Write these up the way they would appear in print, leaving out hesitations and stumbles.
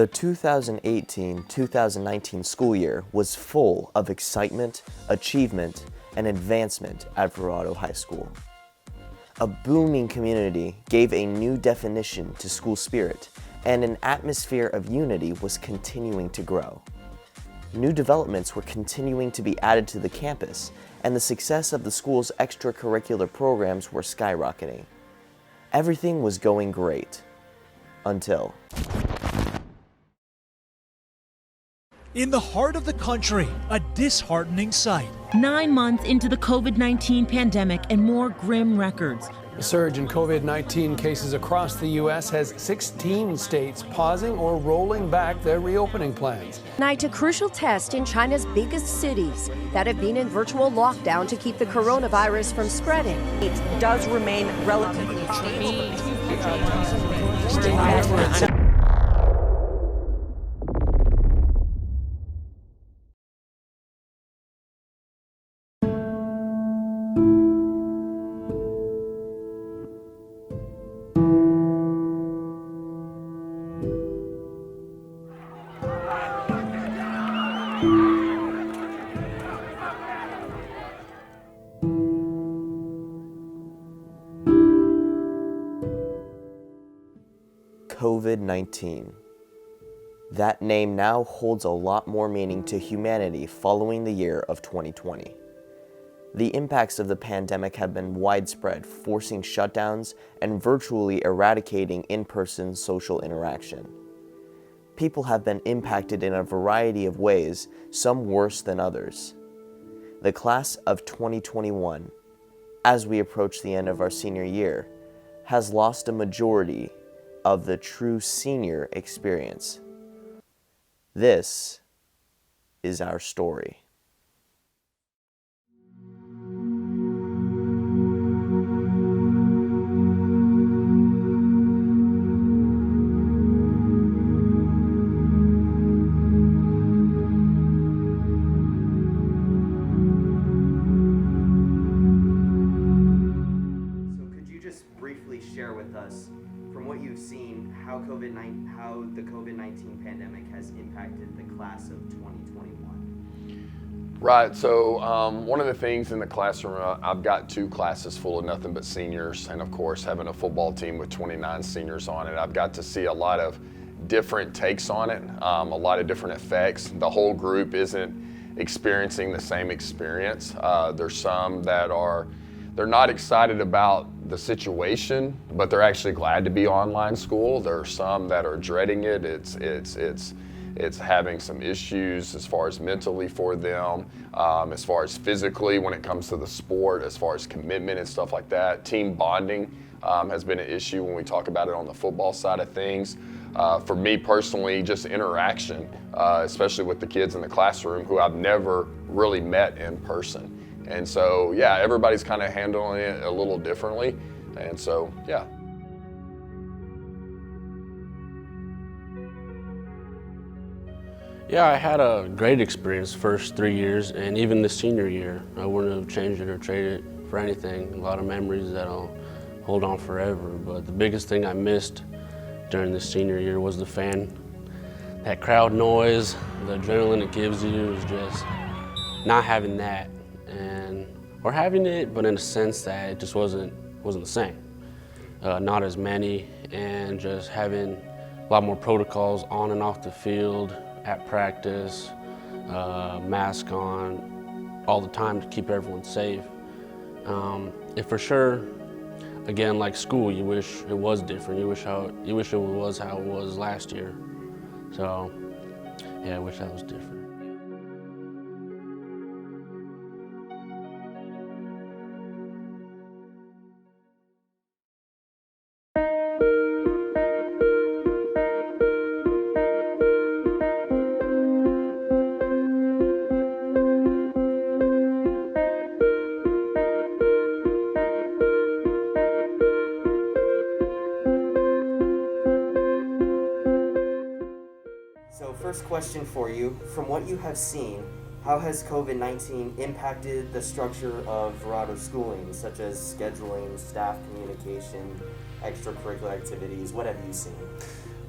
The 2018-2019 school year was full of excitement, achievement, and advancement at Verrado High School. A booming community gave a new definition to school spirit, and an atmosphere of unity was continuing to grow. New developments were continuing to be added to the campus, and the success of the school's extracurricular programs were skyrocketing. Everything was going great. Until... In the heart of the country, a disheartening sight. 9 months into the COVID-19 pandemic and more grim records. The surge in COVID-19 cases across the U.S. has 16 states pausing or rolling back their reopening plans. Tonight, a crucial test in China's biggest cities that have been in virtual lockdown to keep the coronavirus from spreading. It does remain relatively COVID-19. That name now holds a lot more meaning to humanity following the year of 2020. The impacts of the pandemic have been widespread, forcing shutdowns and virtually eradicating in-person social interaction. People have been impacted in a variety of ways, some worse than others. The class of 2021, as we approach the end of our senior year, has lost a majority of the true senior experience. This is our story. Share with us, from what you've seen, how the COVID-19 pandemic has impacted the class of 2021. Right, so one of the things in the classroom, I've got 2 classes full of nothing but seniors, and of course having a football team with 29 seniors on it, I've got to see a lot of different takes on it, a lot of different effects. The whole group isn't experiencing the same experience. There's some that they're not excited about the situation, but they're actually glad to be online school. There are some that are dreading it. It's having some issues as far as mentally for them, as far as physically when it comes to the sport, as far as commitment and stuff like that. Team bonding has been an issue when we talk about it on the football side of things. For me personally, just interaction, especially with the kids in the classroom who I've never really met in person. And so, yeah, everybody's kind of handling it a little differently. And so, yeah. Yeah, I had a great experience first 3 years, and even the senior year. I wouldn't have changed it or traded it for anything. A lot of memories that I'll hold on forever. But the biggest thing I missed during the senior year was the fan. That crowd noise, the adrenaline it gives you is just not having that. Or having it, but in a sense that it just wasn't the same. Not as many, and just having a lot more protocols on and off the field, at practice, mask on all the time to keep everyone safe. If for sure, again, like school, you wish it was different. You wish it was how it was last year. So, yeah, I wish that was different. So first question for you, from what you have seen, how has COVID-19 impacted the structure of Verrado schooling, such as scheduling, staff communication, extracurricular activities? What have you seen?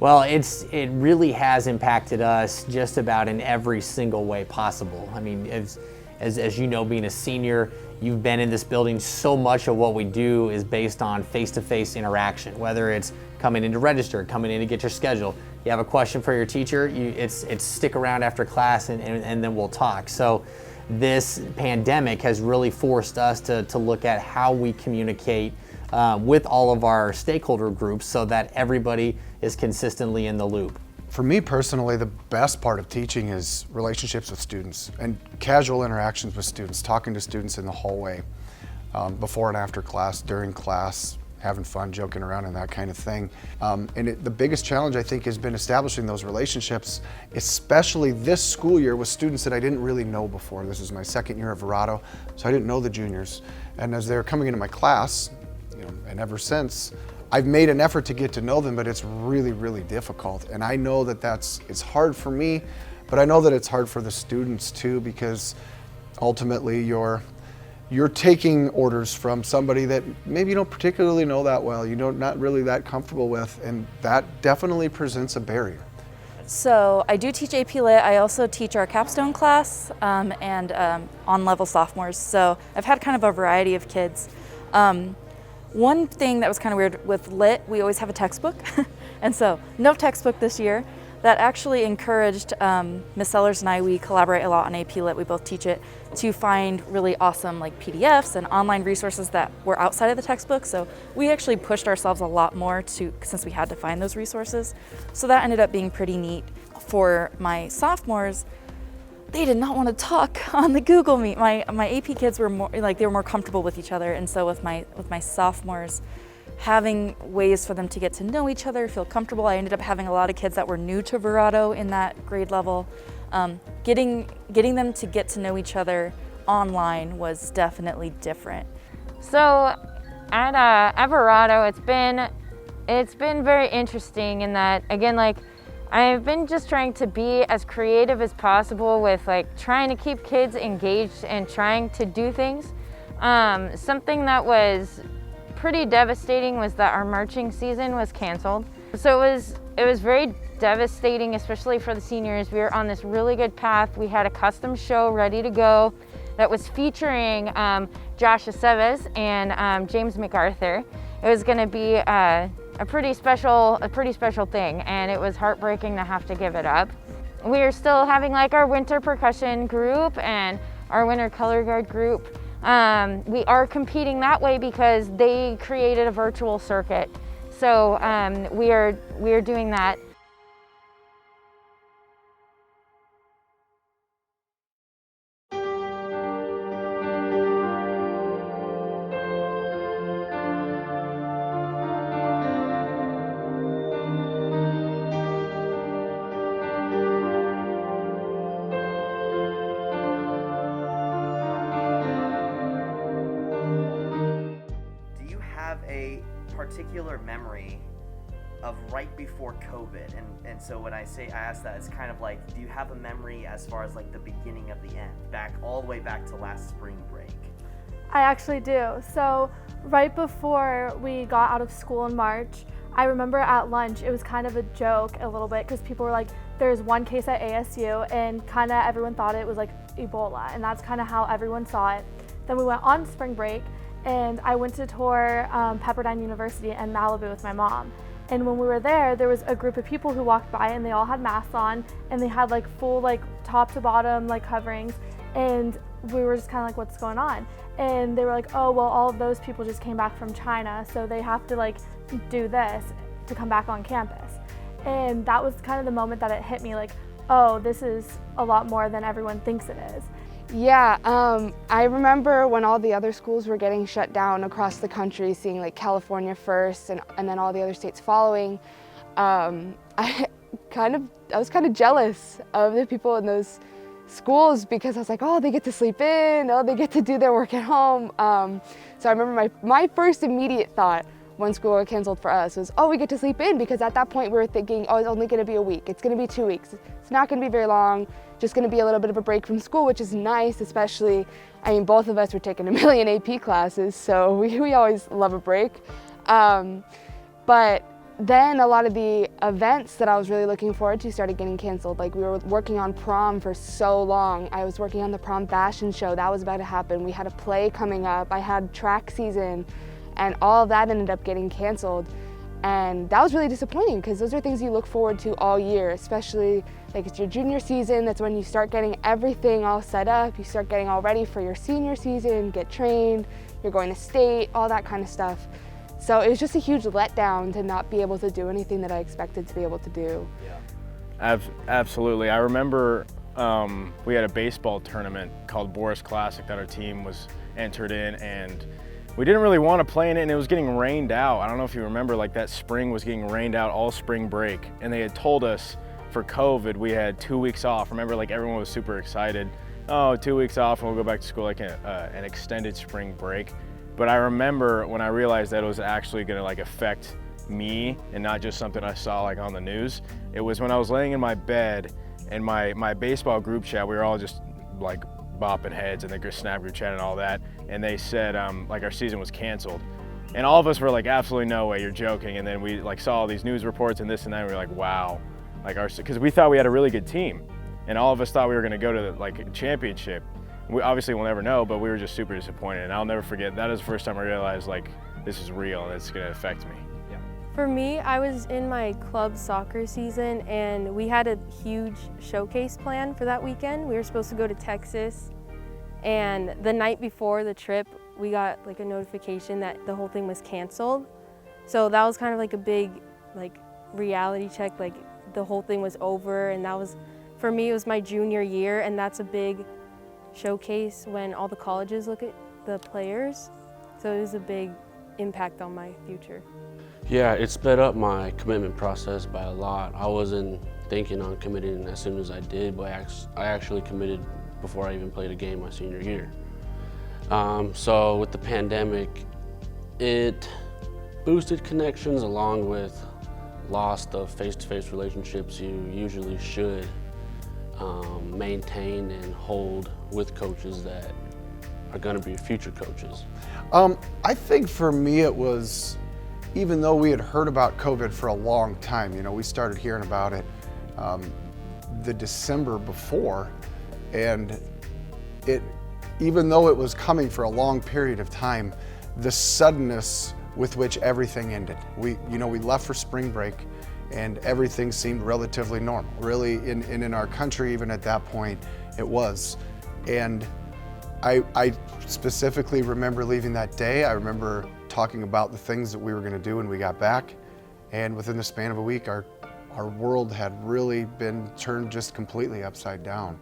Well, it really has impacted us just about in every single way possible. I mean, as you know, being a senior, you've been in this building, so much of what we do is based on face-to-face interaction, whether it's coming in to register, coming in to get your schedule. You have a question for your teacher, it's stick around after class and then we'll talk. So this pandemic has really forced us to look at how we communicate with all of our stakeholder groups so that everybody is consistently in the loop. For me personally, the best part of teaching is relationships with students and casual interactions with students, talking to students in the hallway, before and after class, during class, having fun, joking around and that kind of thing. The biggest challenge I think has been establishing those relationships, especially this school year with students that I didn't really know before. This is my second year at Verrado, so I didn't know the juniors. And as they're coming into my class, and ever since, I've made an effort to get to know them, but it's really, really difficult. And I know that it's hard for me, but I know that it's hard for the students too, because ultimately you're taking orders from somebody that maybe you don't particularly know that well, not really that comfortable with, and that definitely presents a barrier. So I do teach AP Lit. I also teach our capstone class and on-level sophomores. So I've had kind of a variety of kids. One thing that was kind of weird with Lit, we always have a textbook, and so no textbook this year. That actually encouraged Ms. Sellers and I, we collaborate a lot on AP Lit, we both teach it, to find really awesome like PDFs and online resources that were outside of the textbook. So we actually pushed ourselves a lot more since we had to find those resources. So that ended up being pretty neat. For my sophomores, they did not want to talk on the Google Meet. My AP kids were more comfortable with each other, and so with my sophomores, having ways for them to get to know each other, feel comfortable. I ended up having a lot of kids that were new to Verrado in that grade level. Getting them to get to know each other online was definitely different. So at Verrado, it's been very interesting in that, again, like, I've been just trying to be as creative as possible with trying to keep kids engaged and trying to do things. Something that was pretty devastating was that our marching season was canceled. So it was very devastating, especially for the seniors. We were on this really good path. We had a custom show ready to go that was featuring Josh Aceves and James MacArthur. It was going to be a pretty special thing, and it was heartbreaking to have to give it up. We are still having our winter percussion group and our winter color guard group. We are competing that way because they created a virtual circuit. So we are doing that. A particular memory of right before COVID, and so when I ask that, it's kind of do you have a memory as far as the beginning of the end, all the way back to last spring break? I actually do. So right before we got out of school in March, I remember at lunch it was kind of a joke a little bit, because people were like, there's one case at ASU, and kind of everyone thought it was Ebola, and that's kind of how everyone saw it. Then we went on spring break, and I went to tour Pepperdine University in Malibu with my mom. And when we were there was a group of people who walked by, and they all had masks on, and they had full top to bottom coverings, and we were just kind of what's going on? And they were like, oh, well, all of those people just came back from China, so they have to do this to come back on campus. And that was kind of the moment that it hit me, oh, this is a lot more than everyone thinks it is. Yeah, I remember when all the other schools were getting shut down across the country, seeing California first and then all the other states following. I was kind of jealous of the people in those schools, because I was like, oh, they get to sleep in, oh, they get to do their work at home. So I remember my first immediate thought when school got canceled for us was, oh, we get to sleep in, because at that point we were thinking, oh, it's only going to be a week, it's going to be 2 weeks, it's not going to be very long, just going to be a little bit of a break from school, which is nice, especially, both of us were taking a million AP classes, so we always love a break. But then a lot of the events that I was really looking forward to started getting canceled. Like we were working on prom for so long. I was working on the prom fashion show, that was about to happen. We had a play coming up, I had track season, and all of that ended up getting canceled. And that was really disappointing because those are things you look forward to all year, especially like it's your junior season, that's when you start getting everything all set up, you start getting all ready for your senior season, get trained, you're going to state, all that kind of stuff. So it was just a huge letdown to not be able to do anything that I expected to be able to do. Yeah. Absolutely. I remember we had a baseball tournament called Boris Classic that our team was entered in, and we didn't really want to play in it, and it was getting rained out. I don't know if you remember, like that spring was getting rained out all spring break, and they had told us for COVID we had 2 weeks off. Remember, like everyone was super excited. Oh, 2 weeks off and we'll go back to school, like an extended spring break. But I remember when I realized that it was actually gonna like affect me and not just something I saw like on the news. It was when I was laying in my bed and my baseball group chat, we were all just like bopping heads and the Snap group chat and all that. And they said like our season was canceled. And all of us were like, absolutely no way, you're joking. And then we like saw all these news reports and this and that, and we were like, wow. Like because we thought we had a really good team. And all of us thought we were gonna go to like a championship. We obviously will never know, but we were just super disappointed. And I'll never forget, that is the first time I realized like this is real and it's gonna affect me. Yeah. For me, I was in my club soccer season and we had a huge showcase plan for that weekend. We were supposed to go to Texas, and the night before the trip, we got like a notification that the whole thing was canceled. So that was kind of like a big like reality check, like the whole thing was over. And that was, for me, it was my junior year, and that's a big showcase when all the colleges look at the players. So it was a big impact on my future. Yeah, it sped up my commitment process by a lot. I wasn't thinking on committing as soon as I did, but I actually committed before I even played a game my senior year. So with the pandemic, it boosted connections along with loss of face-to-face relationships you usually should maintain and hold with coaches that are going to be future coaches. I think for me it was, even though we had heard about COVID for a long time, you know, we started hearing about it the December before, and even though it was coming for a long period of time, the suddenness with which everything ended. We left for spring break and everything seemed relatively normal. Really, in our country, even at that point, it was. And I specifically remember leaving that day. I remember talking about the things that we were gonna do when we got back. And within the span of a week, our world had really been turned just completely upside down.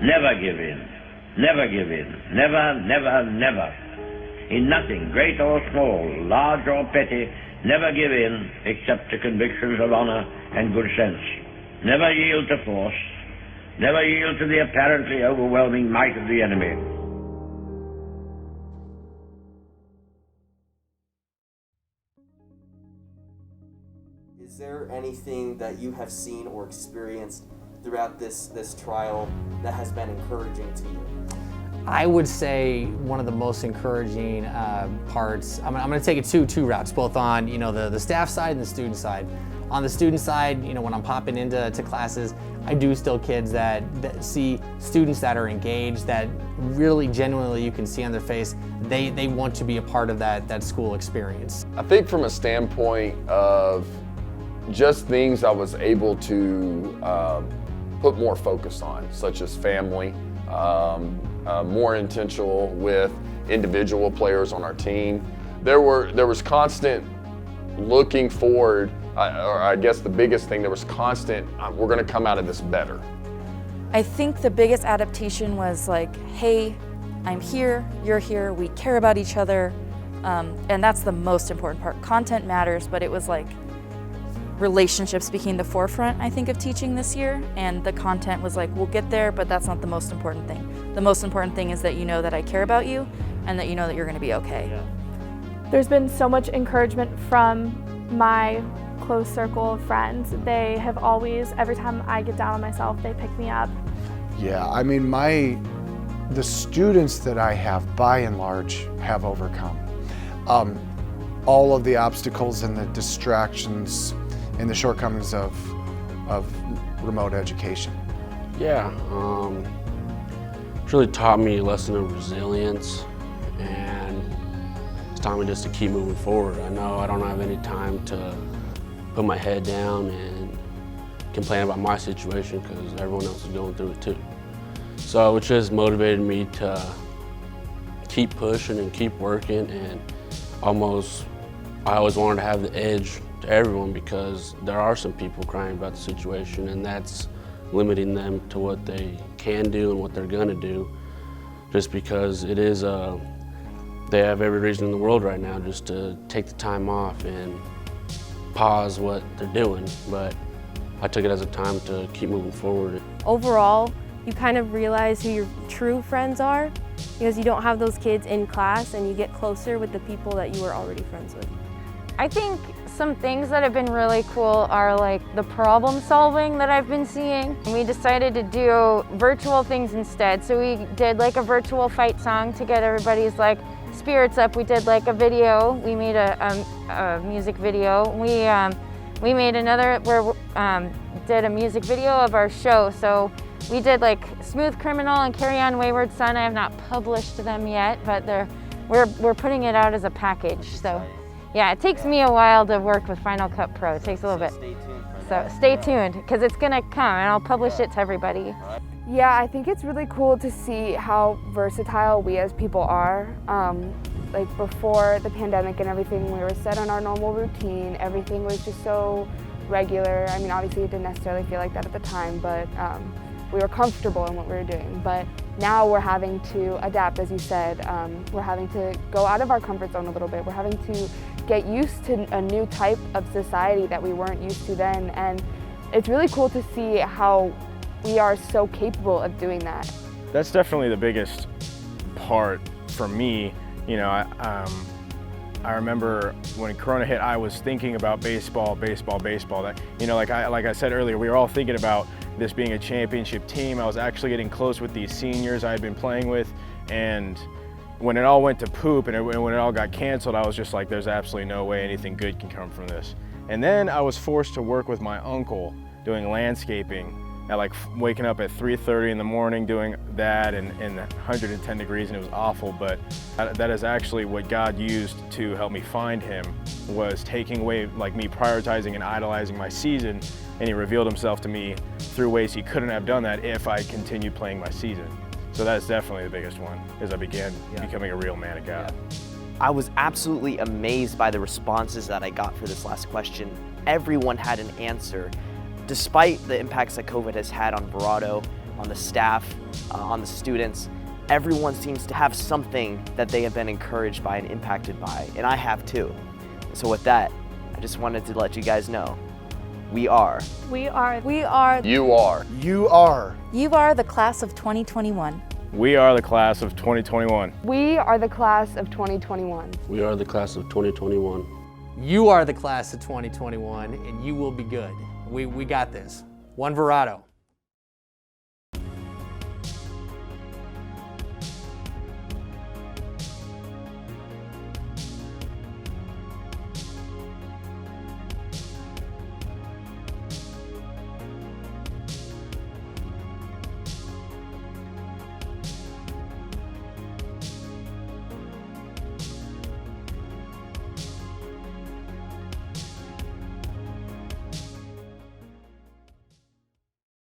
Never give in. Never give in. Never, never, never. In nothing, great or small, large or petty, never give in except to convictions of honor and good sense. Never yield to force. Never yield to the apparently overwhelming might of the enemy. Is there anything that you have seen or experienced throughout this trial that has been encouraging to you? I would say one of the most encouraging parts, I'm going to take it two routes, both on the staff side and the student side. On the student side, when I'm popping into classes, I do still kids that see students that are engaged, that really genuinely you can see on their face, they want to be a part of that school experience. I think from a standpoint of just things I was able to put more focus on, such as family, more intentional with individual players on our team. There was constant looking forward, or I guess the biggest thing, there was constant, we're gonna come out of this better. I think the biggest adaptation was like, hey, I'm here, you're here, we care about each other, and that's the most important part. Content matters, but it was like relationships became the forefront, I think, of teaching this year, and the content was like, we'll get there, but that's not the most important thing. The most important thing is that you know that I care about you and that you know that you're gonna be okay. There's been so much encouragement from my close circle of friends. They have always, every time I get down on myself, they pick me up. Yeah, I mean, the students that I have, by and large, have overcome all of the obstacles and the distractions and the shortcomings of remote education. Yeah, it's really taught me a lesson of resilience, and it's taught me just to keep moving forward. I know I don't have any time to put my head down and complain about my situation because everyone else is going through it too. So it just motivated me to keep pushing and keep working, and I always wanted to have the edge to everyone because there are some people crying about the situation, and that's limiting them to what they can do and what they're gonna do, just because it is they have every reason in the world right now just to take the time off and pause what they're doing, but I took it as a time to keep moving forward. Overall, you kind of realize who your true friends are because you don't have those kids in class and you get closer with the people that you were already friends with. I think some things that have been really cool are like the problem solving that I've been seeing. We decided to do virtual things instead. So we did like a virtual fight song to get everybody's like spirits up. We did like a video. We made a music video. We made another did a music video of our show. So we did like Smooth Criminal and Carry On Wayward Son. I have not published them yet, but we're putting it out as a package. So. Yeah, it takes me a while to work with Final Cut Pro. It takes a little bit. So stay tuned, because it's gonna come and I'll publish it to everybody. Yeah, I think it's really cool to see how versatile we as people are. Like before the pandemic and everything, we were set on our normal routine. Everything was just so regular. I mean, obviously it didn't necessarily feel like that at the time, but we were comfortable in what we were doing. But now we're having to adapt, as you said. We're having to go out of our comfort zone a little bit. We're having to get used to a new type of society that we weren't used to then. And it's really cool to see how we are so capable of doing that. That's definitely the biggest part for me. You know, I remember when Corona hit, I was thinking about baseball. That, you know, like I said earlier, we were all thinking about this being a championship team. I was actually getting close with these seniors I had been playing with, and when it all went to poop and when it all got canceled, I was just like, there's absolutely no way anything good can come from this. And then I was forced to work with my uncle doing landscaping, at like waking up at 3:30 in the morning doing that in 110 degrees, and it was awful. But that is actually what God used to help me find him, was taking away like me prioritizing and idolizing my season, and he revealed himself to me through ways he couldn't have done that if I continued playing my season. So that's definitely the biggest one, as I began becoming a real man of God. I was absolutely amazed by the responses that I got for this last question. Everyone had an answer. Despite the impacts that COVID has had on Verado, on the staff, on the students, everyone seems to have something that they have been encouraged by and impacted by, and I have too. So with that, I just wanted to let you guys know, we are. We are. You are. You are. You are the class of 2021. We are the class of 2021. We are the class of 2021. We are the class of 2021. You are the class of 2021, and you will be good. We got this. One Verado.